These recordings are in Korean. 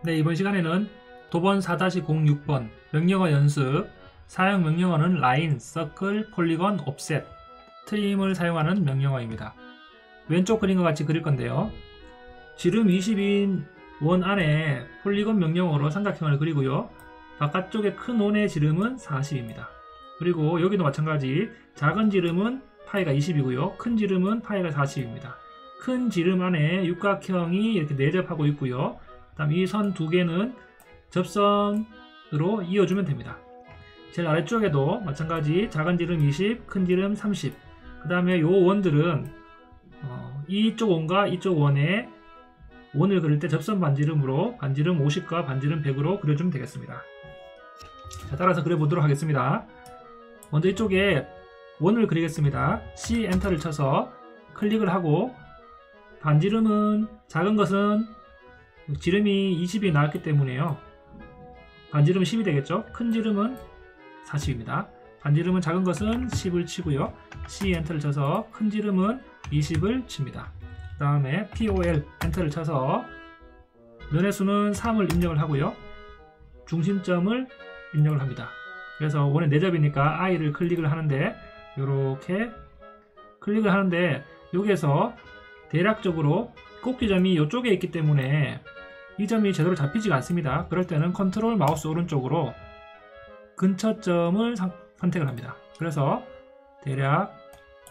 네, 이번 시간에는 도번 4-06번 명령어 연습, 사용 명령어는 line, circle, polygon, offset, 트림을 사용하는 명령어입니다. 왼쪽 그림과 같이 그릴 건데요. 지름 20인 원 안에 폴리곤 명령어로 삼각형을 그리고요. 바깥쪽에 큰 원의 지름은 40입니다. 그리고 여기도 마찬가지 작은 지름은 파이가 20이고요. 큰 지름은 파이가 40입니다. 큰 지름 안에 육각형이 이렇게 내접하고 있고요. 다음 이 선 두 개는 접선으로 이어주면 됩니다. 제일 아래쪽에도 마찬가지 작은 지름 20, 큰 지름 30. 그 다음에 요 원들은 이쪽 원과 이쪽 원에 원을 그릴 때 접선 반지름으로 반지름 50과 반지름 100으로 그려주면 되겠습니다. 자, 따라서 그려보도록 하겠습니다. 먼저 이쪽에 원을 그리겠습니다. C 엔터를 쳐서 클릭을 하고 반지름은 작은 것은 지름이 20이 나왔기 때문에요. 반지름은 10이 되겠죠. 큰 지름은 40입니다. 반지름은 작은 것은 10을 치고요. C 엔터를 쳐서 큰 지름은 20을 칩니다. 그 다음에 POL 엔터를 쳐서 면의 수는 3을 입력을 하고요. 중심점을 입력을 합니다. 그래서 원의 내접이니까 I를 클릭을 하는데 이렇게 클릭을 하는데 여기에서 대략적으로 꼭지점이 이쪽에 있기 때문에 이 점이 제대로 잡히지가 않습니다. 그럴 때는 컨트롤 마우스 오른쪽으로 근처점을 선택을 합니다. 그래서 대략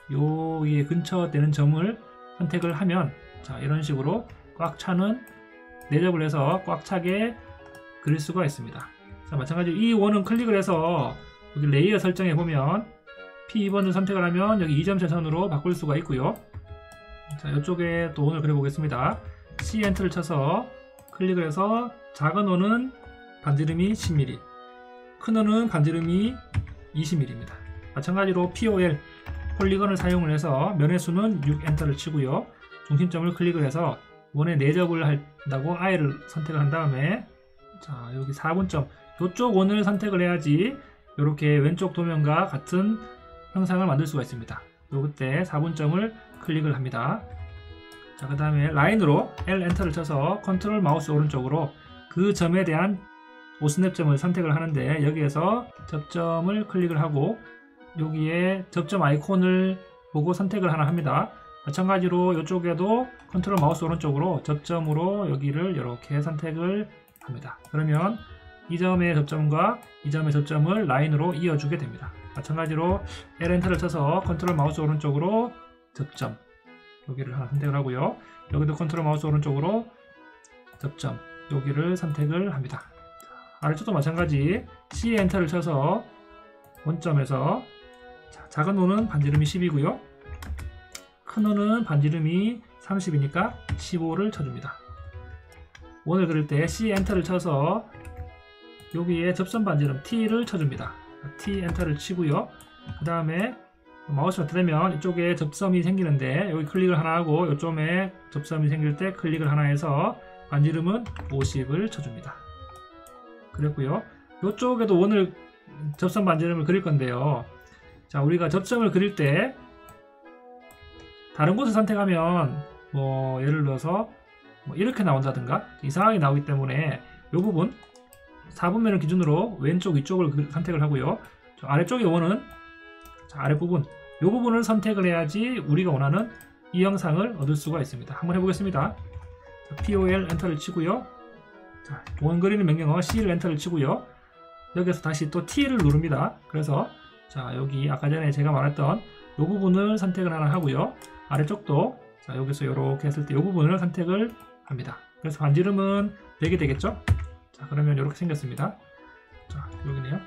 여기에 근처되는 점을 선택을 하면 자, 이런 식으로 꽉 차는 내접을 해서 꽉 차게 그릴 수가 있습니다. 자, 마찬가지로 이 원은 클릭을 해서 여기 레이어 설정에 보면 P2번을 선택을 하면 여기 2점 세선으로 바꿀 수가 있고요. 자, 이쪽에 또 원을 그려보겠습니다. C 엔터를 쳐서 클릭을 해서 작은 원은 반지름이 10mm, 큰 원은 반지름이 20mm입니다. 마찬가지로 POL 폴리건을 사용을 해서 면의 수는 6 엔터를 치고요. 중심점을 클릭을 해서 원의 내접을 한다고 I를 선택을 한 다음에 자, 여기 4분점 이쪽 원을 선택을 해야지 이렇게 왼쪽 도면과 같은 형상을 만들 수가 있습니다. 요때 4분점을 클릭을 합니다. 자, 그 다음에 라인으로 L 엔터를 쳐서 컨트롤 마우스 오른쪽으로 그 점에 대한 오스냅점을 선택을 하는데 여기에서 접점을 클릭을 하고 여기에 접점 아이콘을 보고 선택을 하나 합니다. 마찬가지로 이쪽에도 컨트롤 마우스 오른쪽으로 접점으로 여기를 이렇게 선택을 합니다. 그러면 이 점의 접점과 이 점의 접점을 라인으로 이어주게 됩니다. 마찬가지로 L 엔터를 쳐서 컨트롤 마우스 오른쪽으로 접점 여기를 하나 선택을 하고요. 여기도 컨트롤 마우스 오른쪽으로 접점 여기를 선택을 합니다. 아래쪽도 마찬가지 C 엔터를 쳐서 원점에서 작은 원은 반지름이 10이고요. 큰 원은 반지름이 30이니까 15를 쳐줍니다. 원을 그릴 때 C 엔터를 쳐서 여기에 접선 반지름 T를 쳐줍니다. T 엔터를 치고요. 그 다음에 마우스가 되면 이쪽에 접점이 생기는데 여기 클릭을 하나 하고 이쪽에 접점이 생길 때 클릭을 하나 해서 반지름은 50을 쳐줍니다. 그랬고요. 이쪽에도 원을 접선 반지름을 그릴 건데요. 자, 우리가 접점을 그릴 때 다른 곳을 선택하면 뭐 예를 들어서 이렇게 나온다든가 이상하게 나오기 때문에 이 부분 4분면을 기준으로 왼쪽 위쪽을 선택을 하고요. 아래쪽의 원은 자, 아랫부분 이 부분을 선택을 해야지 우리가 원하는 이 영상을 얻을 수가 있습니다. 한번 해보겠습니다. 자, POL 엔터를 치고요. 자, 원 그리는 명령어 C를 엔터를 치고요. 여기서 다시 또 T를 누릅니다. 그래서 자, 여기 아까 전에 제가 말했던 이 부분을 선택을 하나 하고요. 아래쪽도 자, 여기서 이렇게 했을 때 이 부분을 선택을 합니다. 그래서 반지름은 100이 되겠죠? 자, 그러면 이렇게 생겼습니다. 자, 여기네요.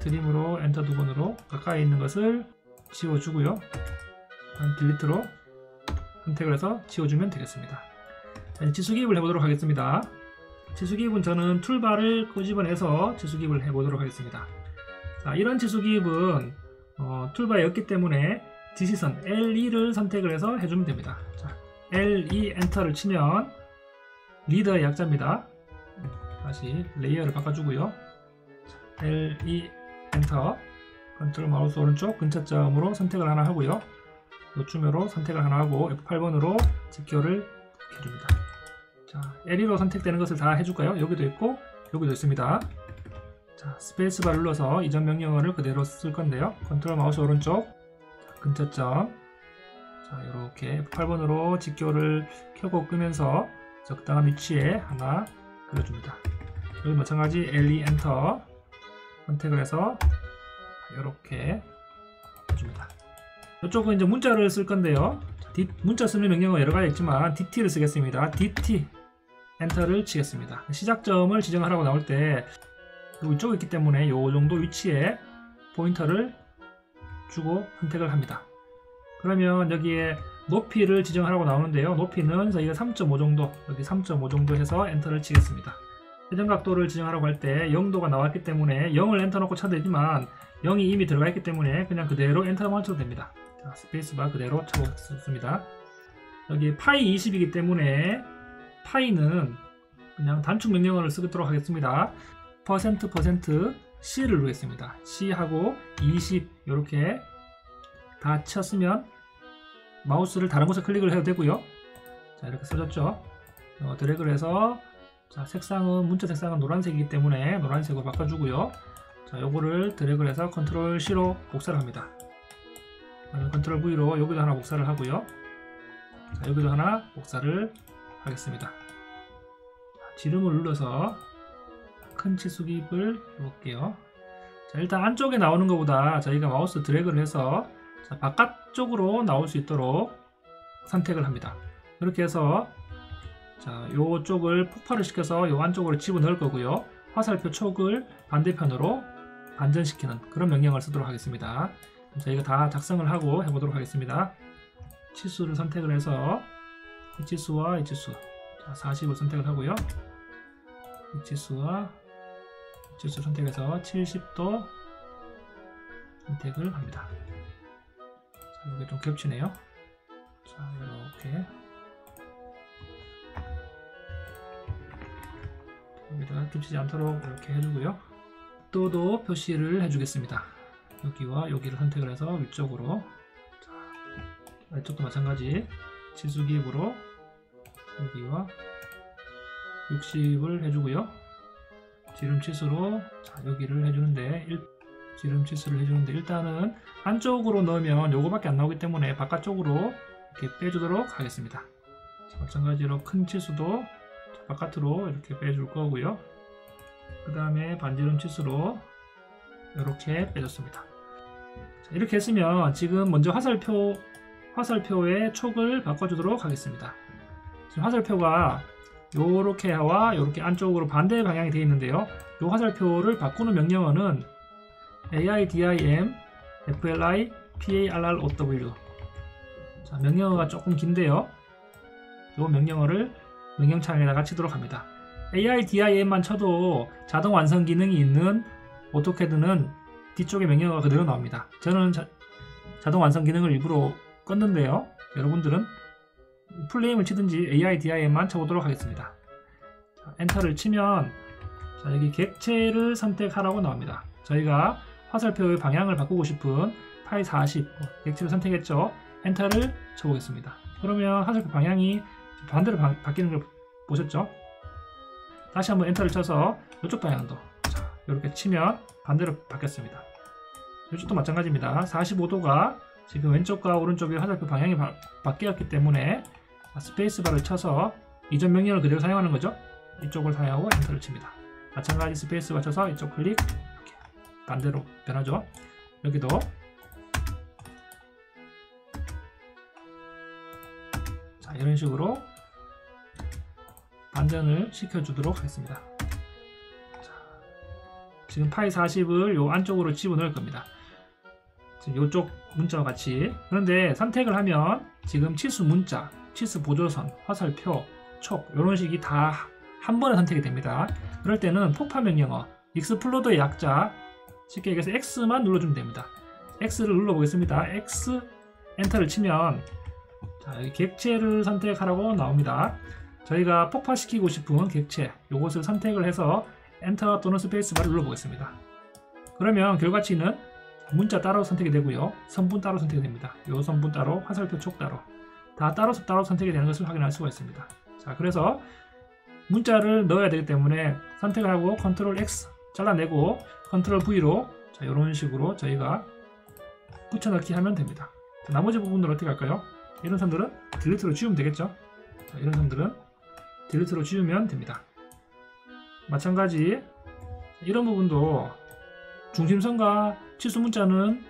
트림으로 엔터 두 번으로 가까이 있는 것을 지워주고요. 딜리트로 선택을 해서 지워주면 되겠습니다. 자, 치수기입을 해보도록 하겠습니다. 치수기입은 저는 툴바를 끄집어내서 치수기입을 해보도록 하겠습니다. 자, 이런 치수기입은 툴바에 없기 때문에 지시선 L2를 선택을 해서 해주면 됩니다. 자, L2 엔터를 치면 리더의 약자입니다. 다시 레이어를 바꿔주고요. L2 엔터 컨트롤 마우스 오른쪽 근처점으로 선택을 하나 하고요. 요쯤으로 선택을 하나 하고 F8번으로 집결을 해줍니다. 자, LE로 선택되는 것을 다 해줄까요? 여기도 있고 여기도 있습니다. 자, 스페이스바를 눌러서 이전 명령어를 그대로 쓸 건데요. 컨트롤 마우스 오른쪽 근처점, 자, 이렇게 F8번으로 직교를 켜고 끄면서 적당한 위치에 하나 그려줍니다. 여기 마찬가지 LE 엔터 선택을 해서 이렇게 해줍니다. 이쪽은 이제 문자를 쓸 건데요. 문자 쓰는 명령어 여러 가지 있지만 DT를 쓰겠습니다. DT 엔터를 치겠습니다. 시작점을 지정하라고 나올 때 이쪽에 있기 때문에 이 정도 위치에 포인터를 주고 선택을 합니다. 그러면 여기에 높이를 지정하라고 나오는데요. 높이는 저희가 3.5 정도, 여기 3.5 정도 해서 엔터를 치겠습니다. 회전각도를 지정하라고 할 때 0도가 나왔기 때문에 0을 엔터 놓고 쳐도 되지만 0이 이미 들어가 있기 때문에 그냥 그대로 엔터만 쳐도 됩니다. 자, 스페이스바 그대로 쳐보겠습니다. 여기 파이 20이기 때문에 파이는 그냥 단축 명령어를 쓰도록 하겠습니다. %C를 누르겠습니다. C하고 20 이렇게 다 쳤으면 마우스를 다른 곳에 클릭을 해도 되고요. 자, 이렇게 써졌죠. 드래그를 해서 자, 색상은 문자 색상은 노란색이기 때문에 노란색으로 바꿔주고요. 자, 요거를 드래그를 해서 컨트롤 C로 복사를 합니다. 컨트롤 V로 여기도 하나 복사를 하고요. 자, 여기도 하나 복사를 하겠습니다. 자, 지름을 눌러서 큰 치수기입을 해볼게요. 자, 일단 안쪽에 나오는 것보다 저희가 마우스 드래그를 해서 자, 바깥쪽으로 나올 수 있도록 선택을 합니다. 그렇게 해서 자, 요쪽을 폭발을 시켜서 요 안쪽으로 집어넣을 거고요. 화살표 촉을 반대편으로 반전시키는 그런 명령을 쓰도록 하겠습니다. 저희가 다 작성을 하고 해보도록 하겠습니다. 치수를 선택을 해서 이 치수와 이 치수, 자, 40을 선택을 하고요. 이 치수와 이 치수 선택해서 70도 선택을 합니다. 자, 이게 좀 겹치네요. 자, 이렇게 여기다가 겹치지 않도록 이렇게 해주고요. 또도 표시를 해주겠습니다. 여기와 여기를 선택을 해서 위쪽으로, 자, 이쪽도 마찬가지 치수기입으로 여기와 60을 해주고요. 지름 치수로 자, 여기를 해주는데 지름 치수를 해주는데 일단은 안쪽으로 넣으면 요거밖에 안 나오기 때문에 바깥쪽으로 이렇게 빼주도록 하겠습니다. 자, 마찬가지로 큰 치수도 바깥으로 이렇게 빼줄 거고요. 그 다음에 반지름 치수로 이렇게 빼줬습니다. 자, 이렇게 했으면 지금 먼저 화살표의 촉을 바꿔주도록 하겠습니다. 지금 화살표가 요렇게와 요렇게 안쪽으로 반대 방향이 되어 있는데요. 요 화살표를 바꾸는 명령어는 AIDIM FLI PARROW. 자, 명령어가 조금 긴데요. 요 명령어를 명령창에다가 치도록 합니다. AIDIM만 쳐도 자동 완성 기능이 있는 오토캐드는 뒤쪽에 명령어가 그대로 나옵니다. 저는 자동 완성 기능을 일부러 껐는데요. 여러분들은 풀네임을 치든지 AIDIM만 쳐보도록 하겠습니다. 자, 엔터를 치면 자, 여기 객체를 선택하라고 나옵니다. 저희가 화살표의 방향을 바꾸고 싶은 파이 40 객체를 선택했죠. 엔터를 쳐보겠습니다. 그러면 화살표 방향이 반대로 바뀌는 걸 보셨죠? 다시 한번 엔터를 쳐서 이쪽 방향도 자, 이렇게 치면 반대로 바뀌었습니다. 이쪽도 마찬가지입니다. 45도가 지금 왼쪽과 오른쪽의 화살표 방향이 바뀌었기 때문에 스페이스바를 쳐서 이전 명령을 그대로 사용하는 거죠. 이쪽을 사용하고 엔터를 칩니다. 마찬가지 스페이스바 쳐서 이쪽 클릭 이렇게 반대로 변하죠. 여기도 자, 이런 식으로 반전을 시켜주도록 하겠습니다. 자, 지금 파이 40을 요 안쪽으로 집어넣을 겁니다. 지금 요쪽 문자와 같이. 그런데 선택을 하면 지금 치수 문자, 치수 보조선, 화살표, 촉 이런 식이 다 한 번에 선택이 됩니다. 그럴 때는 폭파 명령어 익스플로더의 약자 쉽게 얘기해서 X만 눌러주면 됩니다. X를 눌러보겠습니다. X 엔터를 치면 자, 여기 객체를 선택하라고 나옵니다. 저희가 폭파시키고 싶은 객체 이것을 선택을 해서 엔터 또는 스페이스바를 눌러보겠습니다. 그러면 결과치는 문자 따로 선택이 되고요. 선분 따로 선택이 됩니다. 이 선분 따로, 화살표 촉 따로 다 따로 선택이 되는 것을 확인할 수가 있습니다. 자, 그래서 문자를 넣어야 되기 때문에 선택을 하고 컨트롤 X 잘라내고 컨트롤 V로 자, 이런 식으로 저희가 붙여넣기 하면 됩니다. 자, 나머지 부분들은 어떻게 할까요? 이런 선들은 딜리트로 지우면 되겠죠. 자, 이런 선들은 딜리트로 지우면 됩니다. 마찬가지 이런 부분도 중심선과 치수 문자는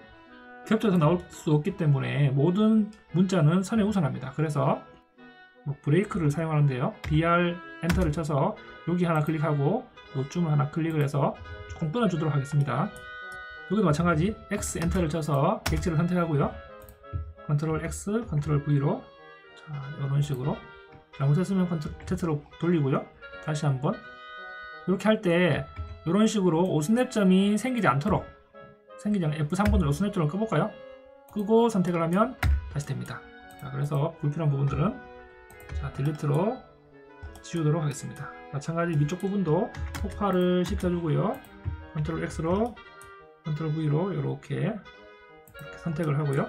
겹쳐서 나올 수 없기 때문에 모든 문자는 선에 우선합니다. 그래서 브레이크를 사용하는데요. BR 엔터를 쳐서 여기 하나 클릭하고 요쯤을 하나 클릭을 해서 조금 끊어주도록 하겠습니다. 여기도 마찬가지 X 엔터를 쳐서 객지를 선택하고요. 컨트롤 X, 컨트롤 V로 자, 이런 식으로 잘못했으면 컨트롤 Z로 돌리고요. 다시 한번 이렇게 할 때 이런 식으로 오스냅점이 생기지 않도록 F3번으로 오스냅점을 끄볼까요? 끄고 선택을 하면 다시 됩니다. 자, 그래서 불필요한 부분들은 자, 딜리트로 지우도록 하겠습니다. 마찬가지 위쪽 부분도 폭발을 시켜주고요. 컨트롤 X로 컨트롤 V로 이렇게 선택을 하고요.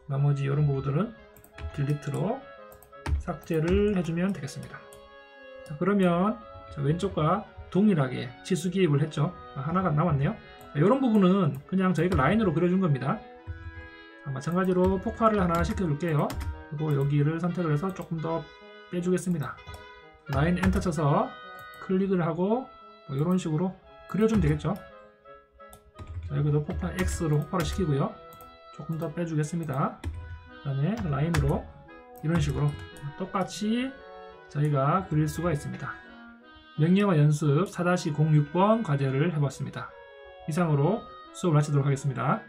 나머지 이런 부분들은 딜리트로 삭제를 해주면 되겠습니다. 자, 그러면 자, 왼쪽과 동일하게 치수 기입을 했죠. 하나가 남았네요. 자, 이런 부분은 그냥 저희가 라인으로 그려준 겁니다. 자, 마찬가지로 폭발을 하나 시켜줄게요. 그리고 여기를 선택을 해서 조금 더 빼주겠습니다. 라인 엔터 쳐서 클릭을 하고 뭐 이런 식으로 그려주면 되겠죠. 자, 여기도 폭발 X로 폭발을 시키고요. 조금 더 빼주겠습니다. 그 다음에 라인으로 이런 식으로 똑같이 저희가 그릴 수가 있습니다. 명령어 연습 4-06번 과제를 해봤습니다. 이상으로 수업을 마치도록 하겠습니다.